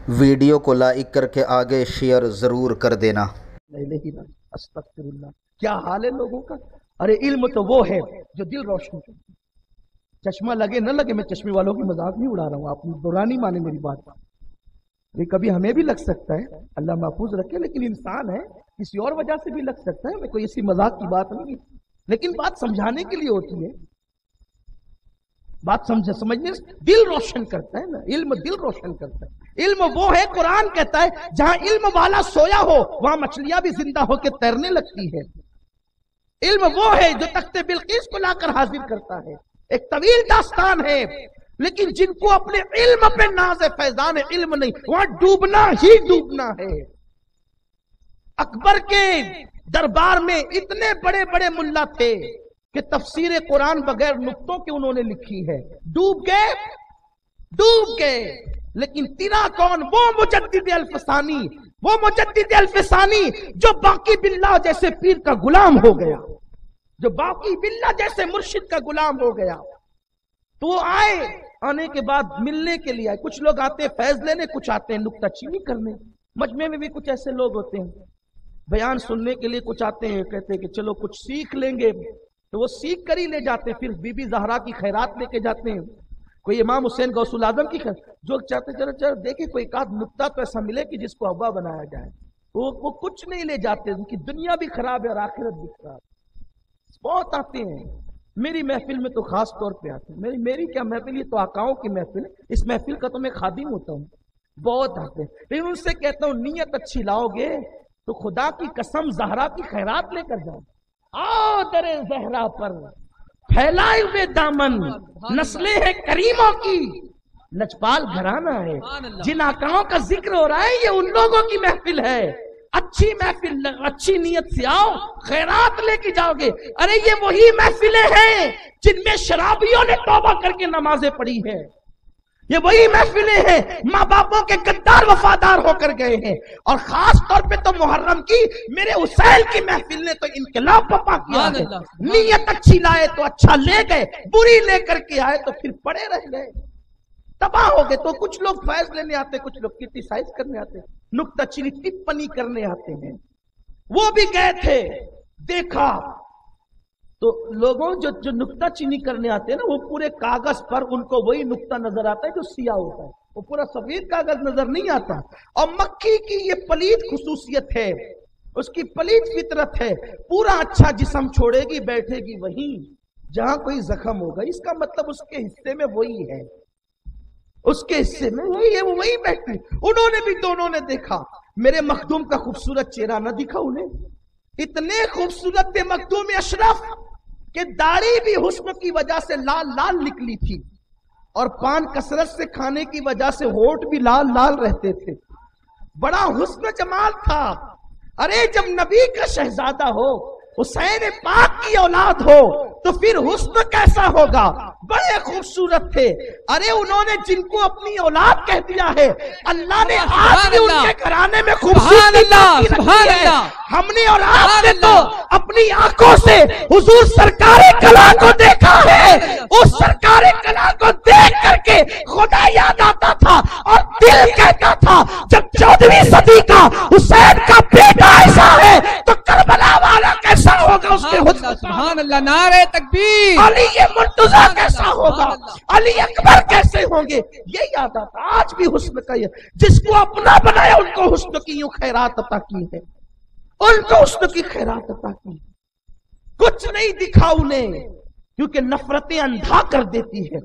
Video کو like کر کے آگے شیئر ضرور کر دینا۔ استغفراللہ، کیا حال ہے لوگوں کا۔ ارے علم تو وہ ہے جو دل روشن کرتا ہے۔ چشمہ لگے نہ لگے، میں چشمے والوں کی مذاق نہیں اڑا رہا ہوں، آپ برا نہیں مانے میری بات۔ کبھی ہمیں بھی لگ سکتا ہے، اللہ محفوظ رکھے، لیکن انسان ہے، کسی اور وجہ سے بھی لگ سکتا ہے، میں کوئی ایسی مذاق کی بات نہیں، لیکن بات سمجھانے کے لیے ہوتی ہے، بات سمجھنے دل روشن کرتا ہے نا، علم دل روشن کرتا ہے۔ علم وہ ہے، قرآن کہتا ہے جہاں علم والا سویا ہو وہاں مچھلیاں بھی زندہ ہو کے تیرنے لگتی ہے۔ علم وہ ہے جو تخت بلقیس کو لا کر حاضر کرتا ہے، ایک طویل داستان ہے، لیکن جن کو اپنے علم پہ ناز فیضان علم نہیں، وہاں ڈوبنا ہی ڈوبنا ہے۔ اکبر کے دربار میں اتنے بڑے بڑے ملا تھے کہ تفسیر قرآن بغیر نقطوں کے انہوں نے لکھی ہے، ڈوب گئے، لیکن تیرا کون؟ وہ مجدد الفسانی جو باقی باللہ جیسے پیر کا غلام ہو گیا، جو باقی باللہ جیسے مرشد کا غلام ہو گیا۔ تو وہ آنے کے بعد ملنے کے لیے آئے، کچھ لوگ آتے ہیں فیض لینے، کچھ آتے ہیں نکتہ چینی کرنے۔ مجمع میں بھی کچھ ایسے لوگ ہوتے ہیں، بیان سننے کے لیے کچھ آتے ہیں، کہتے ہیں کہ چلو کچھ سیکھ لیں گے، تو وہ سیکھ کر ہی لے جاتے ہیں، پھر بی بی زہرا کی خیرات لے کے جاتے ہیں، کوئی امام حسین غوث العظم کی خیرات، جو چاہتے چلو دیکھیں کوئی ایک آدھ نکتہ تو ایسا ملے کہ جس کو ہوا بنایا جائے، وہ کچھ نہیں لے جاتے، ان کی دنیا بھی خراب ہے اور آخرت بھی خراب۔ بہت آتے ہیں میری محفل میں، تو خاص طور پہ آتے ہیں، میری کیا محفل، یہ تو آقاؤں کی محفل ہے، اس محفل کا تو میں خادم ہوتا ہوں، بہت آتے ہیں، لیکن ان سے کہتا ہوں نیت اچھی لاؤ گے تو خدا کی قسم زہرا کی خیرات لے کر جاؤ، آؤ در زہرا پر پھیلائے ہوئے دامن، نسلیں ہیں کریموں کی، لجپال گھرانہ ہے، جن آقاؤں کا ذکر ہو رہا ہے یہ ان لوگوں کی محفل ہے۔ اچھی محفل، اچھی نیت سے آؤ، خیرات لے کے جاؤ گے۔ ارے یہ وہی محفلیں ہیں جن میں شرابیوں نے توبہ کر کے نمازیں پڑھی ہے، یہ وہی محفلیں ہیں ماں باپوں کے غدار وفادار ہو کر گئے ہیں، اور خاص طور پہ تو محرم کی میرے حسین کی محفل نے تو انقلاب پپا کیا ہے۔ نیت اچھی لائے تو اچھا لے گئے، بری لے کر کے آئے تو پھر پڑے رہ گئے، تباہ ہو گئے۔ تو کچھ لوگ فیض لینے آتے، کچھ لوگ کرٹیسائز کرنے آتے، نکتہ چینی ٹپنی کرنے آتے ہیں۔ وہ بھی گئے تھے، دیکھا تو لوگوں جو نکتہ چینی کرنے آتے ہیں نا، وہ پورے کاغذ پر ان کو وہی نکتہ نظر آتا ہے جو سیاہ ہوتا ہے، وہ پورا سفید کاغذ نظر نہیں آتا۔ اور مکھی کی یہ پلید خصوصیت ہے، اس کی پلید فطرت ہے، پورا اچھا جسم چھوڑے گی، بیٹھے گی وہیں جہاں کوئی زخم ہوگا، اس کا مطلب اس کے حصے میں وہی ہے، اس کے حصے میں وہی ہے، وہ وہی بیٹھتی۔ انہوں نے بھی دونوں نے دیکھا، میرے مخدوم کا خوبصورت چہرہ نہ دکھا انہیں، اتنے خوبصورت تھے مخدوم اشرف کہ داڑھی بھی حسن کی وجہ سے لال لال نکلی تھی، اور پان کثرت سے کھانے کی وجہ سے ہونٹ بھی لال لال رہتے تھے، بڑا حسن جمال تھا۔ ارے جب نبی کا شہزادہ ہو، حسین پاک کی اولاد ہو، تو پھر حسن کیسا ہوگا، بڑے خوبصورت تھے۔ ارے انہوں نے جن کو اپنی اولاد کہہ دیا ہے، اللہ نے آج بھی ان کے گھرانے میں خوبصورتی رکھی ہے۔ ہم نے اور آپ نے تو اپنی آنکھوں سے حضور سرکار کلا کو دیکھا ہے، اس سرکار کلا کو دیکھ کر کے خدا یاد آتا تھا، اور دل کہتا تھا جب 14ویں صدی کا حسین کا بیٹا ایسا ہے تو کربلا والا کیسا ہوگا، اس کے حسن، سبحان اللہ، نعرہ تکبیر، علی مرتضیٰ کیسا ہوگا، علی اکبر کیسے ہوں گے، یہ یاد آتا۔ آج بھی حسن کا یہ، جس کو اپنا بنایا ان کو حسن کی یوں خیرات عطا کی ہے، ان کو حسن کی خیرات عطا کی۔ کچھ نہیں دکھا انہیں، کیونکہ نفرتیں اندھا کر دیتی ہے،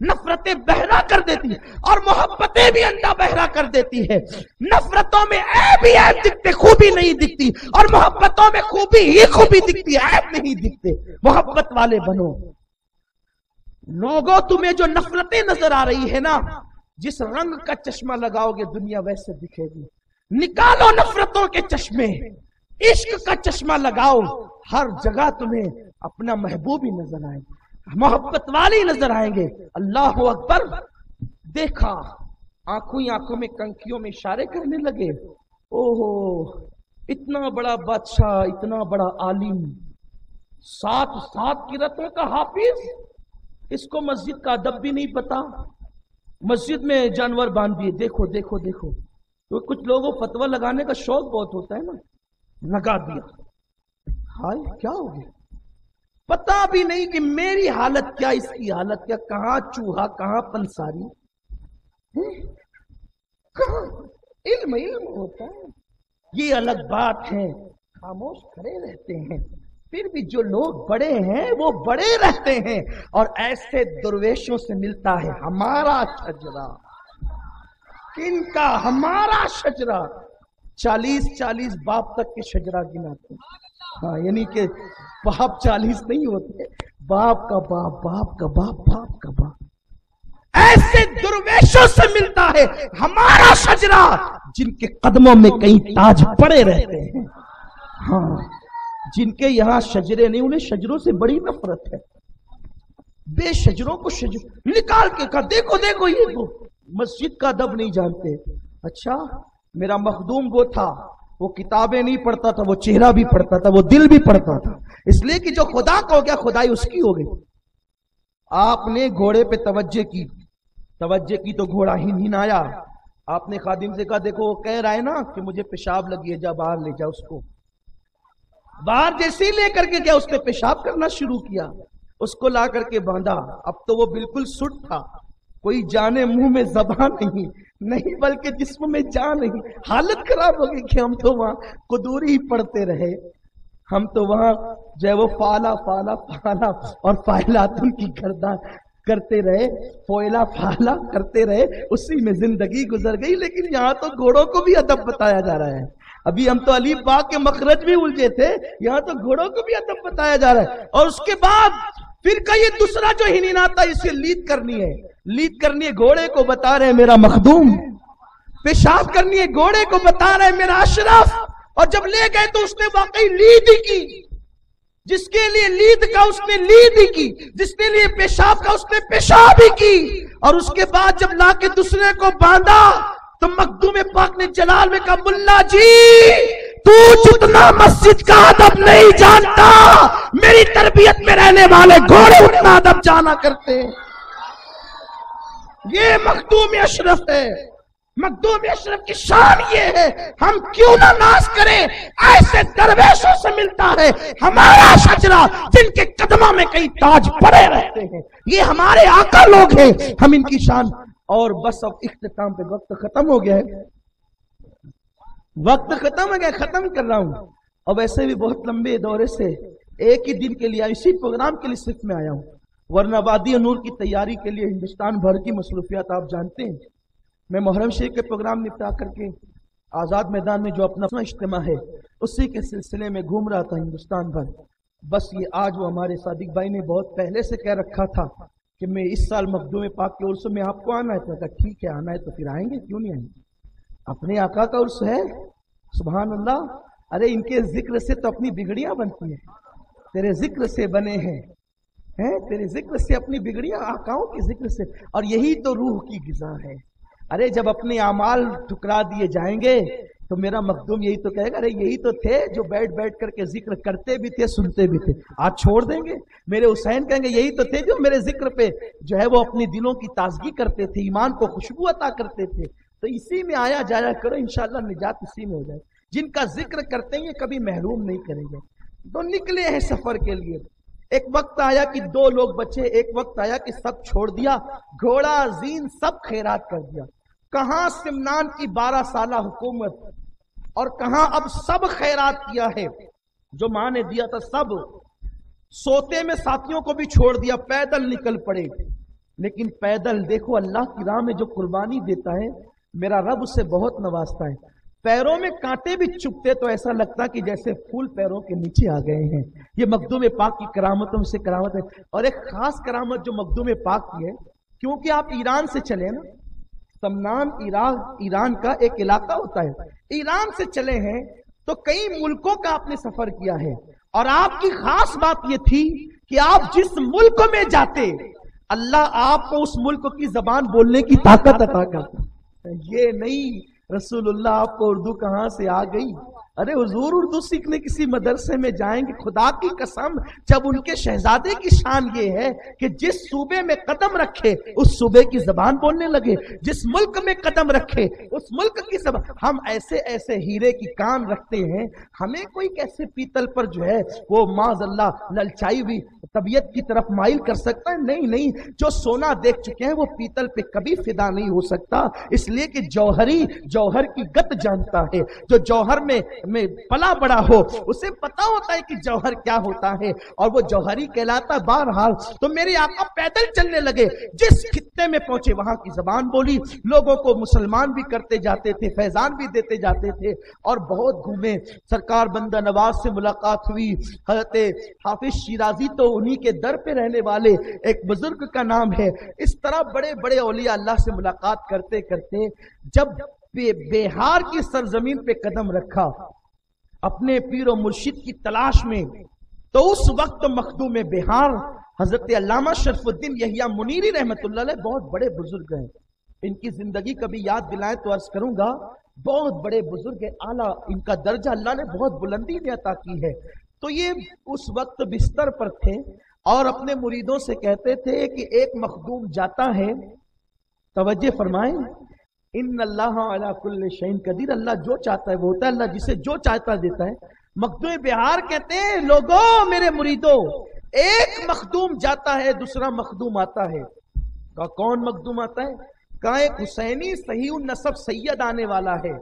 نفرتیں بہرا کر دیتی ہے، اور محبتیں بھی اندھا بہرا کر دیتی ہے۔ نفرتوں میں عیب ہی عیب دکھتے، خوبی نہیں دکھتی، اور محبتوں میں خوبی ہی خوبی دکھتی، عیب نہیں دکھتے۔ محبت والے بنو لوگوں، تمہیں جو نفرتیں نظر آ رہی ہے نا، جس رنگ کا چشمہ لگاؤ گے دنیا ویسے دکھے گی۔ نکالو نفرتوں کے چشمے، عشق کا چشمہ لگاؤ، ہر جگہ تمہیں اپنا محبوب ہی نظر آئے گا، محبت والی نظر آئیں گے۔ اللہ اکبر، دیکھا، آنکھوں میں کنکھیوں میں اشارے کرنے لگے، اوہو اتنا بڑا بادشاہ، اتنا بڑا عالم، 7 قرأتوں کا حافظ، اس کو مسجد کا ادب بھی نہیں پتا، मस्जिद में जानवर बांध दिए, देखो देखो देखो। तो कुछ लोगों को फतवा लगाने का शौक बहुत होता है ना, लगा दिया। हाय क्या हो गया, पता भी नहीं कि मेरी हालत क्या, इसकी हालत क्या, कहां चूहा कहां पंसारी, कहां इल्म इल्म होता है। ये अलग बात है, खामोश खड़े रहते हैं, फिर भी जो लोग बड़े हैं वो बड़े रहते हैं। और ऐसे दुर्वेशों से मिलता है हमारा शजरा। किनका? हमारा शजरा। 40-40 बाप तक के शजरा गिनाते हैं। हाँ, यानी कि बाप 40 नहीं होते, बाप का बाप, बाप का बाप, बाप का बाप। ऐसे दुर्वेशों से मिलता है हमारा शजरा, जिनके कदमों में कई ताज पड़े रहते हैं। हाँ, जिनके यहां शजरे नहीं, उन्हें शजरों से बड़ी नफरत है। बेशजरों को शजर निकाल के कहा, देखो देखो ये तो मस्जिद का अदब नहीं जानते। अच्छा, मेरा मखदूम वो था, वो किताबें नहीं पढ़ता था, वो चेहरा भी पढ़ता था, वो दिल भी पढ़ता था। इसलिए कि जो खुदा का हो गया, खुदाई उसकी हो गई। आपने घोड़े पे तवज्जो की तो घोड़ा हिन आया। आपने खादिम से कहा, देखो वो कह रहा है ना कि मुझे पेशाब लगी है, जा बाहर ले जा उसको। बाहर जैसे ही लेकर के गया, उसने पेशाब करना शुरू किया, उसको ला करके बांधा। अब तो वो बिल्कुल सुट था, कोई जाने मुंह में जबान नहीं बल्कि जिस्म में जान नहीं। हालत खराब हो गई कि हम तो वहां कुदूरी ही पढ़ते रहे, हम तो वहां जो है वो फाला फाला फाला और फायलातुन की गर्दान करते रहे, फोयला फाला करते रहे, उसी में जिंदगी गुजर गई। लेकिन यहाँ तो घोड़ों को भी अदब बताया जा रहा है। अभी हम तो अलीफ बा के मखरज भी उलझे थे, यहाँ तो घोड़ों को भी अदब बताया जा रहा है। और उसके बाद फिर का ये दूसरा जो हिनीन आता है, इसे लीद करनी है, लीद करनी है। घोड़े को बता रहे मेरा मखदूम, पेशाब करनी है, घोड़े को बता रहे मेरा अशरफ। और जब ले गए तो उसने वाकई लीद ही की, जिसके लिए लीद का उसने लीद ही की, जिसके लिए पेशाब का उसने पेशाब ही की। और उसके बाद जब लाके दूसरे को बांधा तो मखदूम पाक ने जलाल में कहा, मुल्ला जी तू जितना मस्जिद का अदब नहीं जानता, मेरी तरबियत में रहने वाले घोड़े उतना अदब जाना करते हैं। ये मखदूम अशरफ है, मखदूम अशरफ की शान ये है। हम क्यों ना नाश करें, ऐसे दरवेशों से मिलता है हमारा शजरा, जिनके कदमों में कई ताज पड़े रहते हैं। ये हमारे आका लोग हैं, हम इनकी शान। और बस अब इख्तिताम पे वक्त खत्म हो गया है, वक्त खत्म हो गया, खत्म कर रहा हूं। और वैसे भी बहुत लंबे दौरे से एक ही दिन के लिए, इसी प्रोग्राम के लिए सिर्फ में आया हूं, वरना वादी नूर की तैयारी के लिए हिंदुस्तान भर की मसरूफियात आप जानते हैं। मैं मुहर्रम शरीफ के प्रोग्राम निपटा करके आजाद मैदान में जो अपना इज्तिमा है, उसी के सिलसिले में घूम रहा था हिंदुस्तान भर। बस ये आज वो हमारे सादिक भाई ने बहुत पहले से कह रखा था कि मैं इस साल मखदूम पाक के उर्स में आपको आना है। तो कहा ठीक है, आना है तो फिर आएंगे, क्यों नहीं आएंगे, अपने आका का उर्स है। सुभान अल्लाह। अरे इनके जिक्र से तो अपनी बिगड़ियां बनती हैं, तेरे जिक्र से बने हैं, तेरे जिक्र से अपनी बिगड़ियां, आकाओं के जिक्र से। और यही तो रूह की गिज़ा है। अरे जब अपने अमाल ठुकरा दिए जाएंगे तो मेरा मखदूम यही तो कहेगा, अरे यही तो थे जो बैठ बैठ करके जिक्र करते भी थे, सुनते भी थे, आज छोड़ देंगे। मेरे हुसैन कहेंगे, यही तो थे जो मेरे जिक्र पे जो है वो अपनी दिलों की ताजगी करते थे, ईमान को खुशबू अता करते थे। तो इसी में आया जाया करो, इंशाअल्लाह निजात इसी में हो जाए। जिनका जिक्र करते हैं ये कभी महरूम नहीं करेंगे। तो निकले हैं सफर के लिए। एक वक्त आया कि 2 लोग बचे, एक वक्त आया कि सब छोड़ दिया, घोड़ा जीन सब खैरात कर दिया। कहां सिमनान की 12 साला हुकूमत, और कहां अब सब खैरात किया है जो मां ने दिया था। सब सोते में साथियों को भी छोड़ दिया, पैदल निकल पड़े। लेकिन पैदल देखो अल्लाह की राह में जो कुर्बानी देता है, मेरा रब उससे बहुत नवाजता है। पैरों में कांटे भी चुभते तो ऐसा लगता कि जैसे फूल पैरों के नीचे आ गए हैं। ये मखदूम पाक की करामतों से करामत है। और एक खास करामत जो मखदूम पाक की है, क्योंकि आप ईरान से चले ना, समनान ईरान का एक इलाका होता है, ईरान से चले हैं तो कई मुल्कों का आपने सफर किया है। और आपकी खास बात यह थी कि आप जिस मुल्क में जाते, अल्लाह आपको उस मुल्क की जबान बोलने की ताकत अता करता। ये नहीं रसूलुल्लाह आपको उर्दू कहां से आ गई, अरे हुजूर उर्दू सीखने किसी मदरसे में जाएंगे, खुदा की कसम जब उनके शहजादे की शान ये है कि जिस सूबे में कदम रखे उस सूबे की जबान बोलने लगे, जिस मुल्क में कदम रखे उस मुल्क की जबान। हम ऐसे ऐसे हीरे की कान रखते हैं, हमें कोई कैसे पीतल पर जो है वो माज़अल्लाह ललचाई हुई तबीयत की तरफ माइल कर सकता है? नहीं नहीं, जो सोना देख चुके हैं वो पीतल पे कभी फिदा नहीं हो सकता, इसलिए कि जौहरी जौहर की गत जानता है। जो जौहर में पला बड़ा हो उसे पता होता है कि जौहर क्या होता है, और वो जौहरी कहलाता है। बहरहाल तो मेरे आका पैदल चलने लगे, जिस खित्ते में पहुंचे वहां की जबान बोली, लोगों को मुसलमान भी करते जाते थे, फैजान भी देते जाते थे, और बहुत घूमे। सरकार बंदा नवाज से मुलाकात हुई, हजरत हाफिज शिराजी तो उन्हीं के दर पे रहने वाले एक बुजुर्ग का नाम है। इस तरह बड़े बड़े औलिया अल्लाह से मुलाकात करते करते जब बिहार की सरजमीन पे कदम रखा अपने पीर और मुर्शिद की तलाश में, तो उस वक्त मखदूम बिहार हजरत अल्लामा शरफुद्दीन यहिया मुनीरी रहमतुल्लाह अलैह बहुत बड़े बुजुर्ग हैं। इनकी जिंदगी कभी याद दिलाएं तो अर्ज करूंगा, बहुत बड़े बुजुर्ग हैं, आला इनका दर्जा अल्लाह ने बहुत बुलंदी में अता की है। तो ये उस वक्त बिस्तर पर थे और अपने मुरीदों से कहते थे कि एक मखदूम जाता है, तवज्जो फरमाएं, इन्नल्लाह अला कुल्li शैइन कदीर, अल्लाह जो चाहता है वो होता है, अल्लाह जिसे जो चाहता है देता है। मखदूम बिहार कहते हैं, लोगों मेरे मुरीदों, एक मखदूम जाता है दूसरा मखदूम आता है। का कौन मखदूम आता है? का एक हुसैनी सही नसब सैयद आने वाला है,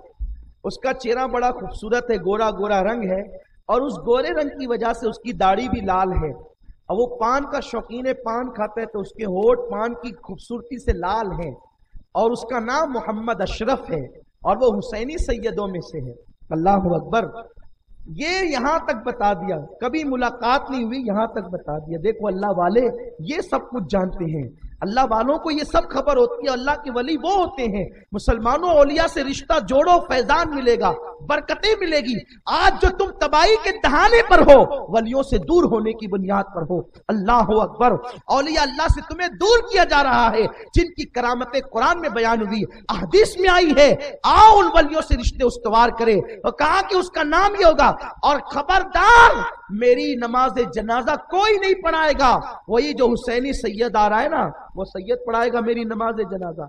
उसका चेहरा बड़ा खूबसूरत है, गोरा गोरा रंग है, और उस गोरे रंग की वजह से उसकी दाढ़ी भी लाल है, और वो पान का शौकीन है, पान खाता है तो उसके होठ पान की खूबसूरती से लाल है, और उसका नाम मोहम्मद अशरफ है, और वो हुसैनी सैयदों में से है। अल्लाह अकबर। ये यहां तक बता दिया, कभी मुलाकात नहीं हुई, यहां तक बता दिया। देखो अल्लाह वाले ये सब कुछ जानते हैं, अल्लाह वालों को ये सब खबर होती है। अल्लाह के वली वो होते हैं, मुसलमानों औलिया से रिश्ता जोड़ो, फैजान मिलेगा, बरकतें मिलेगी। आज जो तुम तबाही के दहाने पर हो, वलियों से दूर होने की बुनियाद पर हो। अल्लाह अकबर। औलिया अल्लाह से तुम्हें दूर किया जा रहा है, जिनकी करामतें कुरान में बयान हुई, हदीस में आई है। आओ उन वलियों से रिश्ते उस्तवार करे, और कहा कि उसका नाम ये होगा, और खबरदार मेरी नमाज जनाजा कोई नहीं पढ़ाएगा, वही जो हुसैनी सैयद आ रहा है ना, वो सैयद पढ़ाएगा मेरी नमाज जनाजा।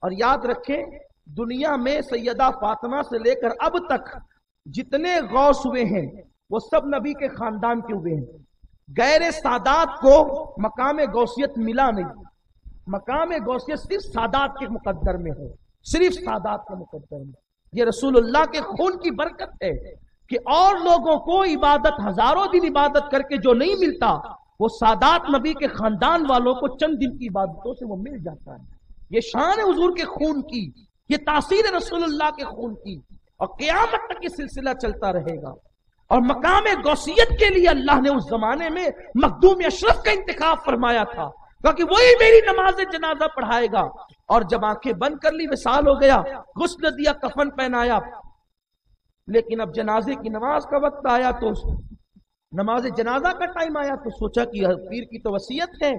और याद रखें, दुनिया में सैयदा फातिमा से लेकर अब तक जितने गौस हुए हैं वो सब नबी के खानदान के हुए हैं। गैर सादात को मकाम गौसियत मिला नहीं, मकाम गौसियत सिर्फ सादात के मुकद्दर में है, सिर्फ सादात के मुकद्दर में। ये रसूलुल्लाह के खून की बरकत है कि और लोगों को इबादत हजारों दिन इबादत करके जो नहीं मिलता, वो सादात नबी के खानदान वालों को चंद दिन की इबादतों से वो मिल जाता है। ये शान है हुजूर के खून की, ये तासीर है रसूलुल्लाह के खून की, और क़यामत तक ये सिलसिला चलता रहेगा। और मकाम गौसियत के लिए अल्लाह ने उस जमाने में मखदूम अशरफ का इंतखाब फरमाया था, क्योंकि वही मेरी नमाज जनाजा पढ़ाएगा। और जब आंखें बंद कर ली, विसाल हो गया, गुस्ल दिया, कफन पहनाया, लेकिन अब जनाजे की नमाज का वक्त आया, तो नमाज जनाजा का टाइम आया, तो सोचा कि पीर की तो वसीयत है।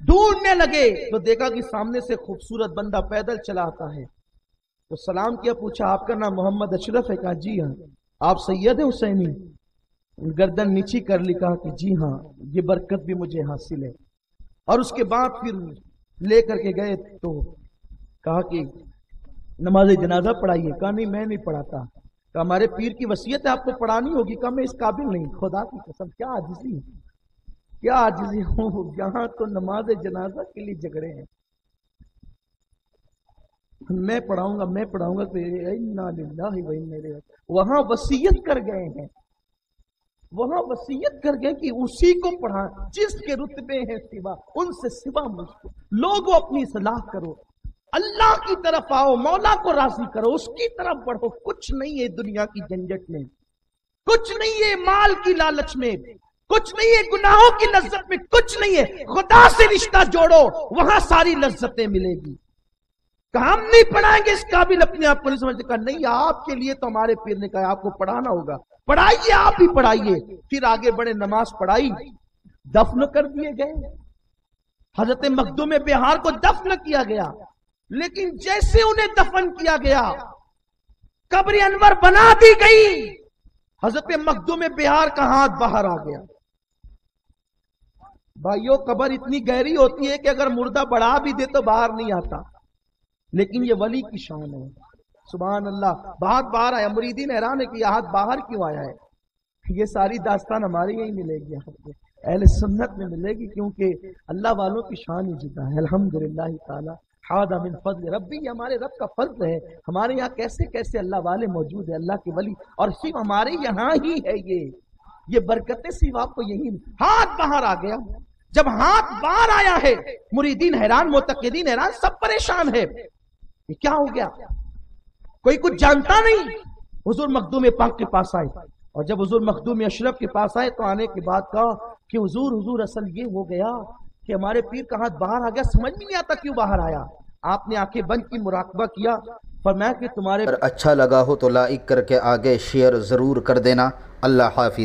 ढूंढने लगे तो देखा कि सामने से खूबसूरत बंदा पैदल चला आता है, तो सलाम किया, पूछा आपका नाम मोहम्मद अशरफ है? कहा जी हाँ। आप सैयद है हुसैनी? गर्दन नीची कर ली, कहा कि जी हाँ, ये बरकत भी मुझे हासिल है। और उसके बाद फिर लेकर के गए तो कहा कि नमाज जनाजा पढ़ाइए। कहा नहीं मैं नहीं पढ़ाता। तो हमारे पीर की वसीयत है आपको पढ़ानी होगी। कहा मैं इस काबिल नहीं, खुदा की कसम। क्या आजिज़ी, क्या आजिज़ी हूँ, यहाँ तो नमाज जनाजा के लिए झगड़े हैं, मैं पढ़ाऊंगा मैं पढ़ाऊंगा। वहां वसीयत कर गए हैं, वहां वसीयत कर गए कि उसी को पढ़ा जिसके रुतबे हैं सिवा, उनसे सिवा मुझको। लोगों अपनी सलाह करो, अल्लाह की तरफ आओ, मौला को राजी करो, उसकी तरफ बढ़ो। कुछ नहीं है दुनिया की झंझट में, कुछ नहीं है माल की लालच में, कुछ नहीं है गुनाहों की लज्जत में, कुछ नहीं है। खुदा से रिश्ता जोड़ो, वहां सारी लज्जतें मिलेगी। हम नहीं पढ़ाएंगे इस काबिल, अपने आप को नहीं समझते। कहा नहीं, आपके लिए तो हमारे पीर ने कहा आपको पढ़ाना होगा, पढ़ाइए, आप ही पढ़ाइए। फिर आगे बढ़े, नमाज पढ़ाई, दफन कर दिए गए। हजरत मखदूम बिहार को दफन किया गया, लेकिन जैसे उन्हें दफन किया गया, कब्र अनवर बना दी गई। हजरत मखदूम बिहार का हाथ बाहर आ गया। भाइयों, कब्र इतनी गहरी होती है कि अगर मुर्दा बढ़ा भी दे तो बाहर नहीं आता, लेकिन ये वली की शान है। सुभान अल्लाह। हाथ बाहर आया, मुरीदीन हैरान है कि यह हाथ बाहर क्यों आया है। ये सारी दास्तान हमारे यही मिलेगी, आपको अहले सुन्नत में मिलेगी, क्योंकि अल्लाह वालों की शान ही जुदा है। अल्हम्दुलिल्लाह ताला हादा मिन फज़ल रब्बी, हमारे रब का फज़ल है। हमारे यहाँ कैसे कैसे अल्लाह वाले मौजूद है, अल्लाह के वली, और सिर्फ हमारे यहाँ ही है ये बरकतें सिर्फ आपको यही। हाथ बाहर आ गया। जब हाथ बाहर आया है, मुरीदीन हैरान, मुतक़िदीन हैरान, सब परेशान है। ये क्या हो गया, कोई कुछ जानता नहीं। हुजूर मखदूम पाक के पास आए, और जब हुजूर मखदूम अशरफ के पास आए तो आने के बाद कहा कि हुजूर असल ये हो गया कि हमारे पीर का हाथ बाहर आ गया, समझ में नहीं आता क्यों बाहर आया। आपने आंखें बंद की, मुराकबा किया, फरमाया कि तुम्हारे अगर अच्छा लगा हो तो लाइक करके आगे शेयर ज़रूर कर देना। अल्लाह हाफिज़।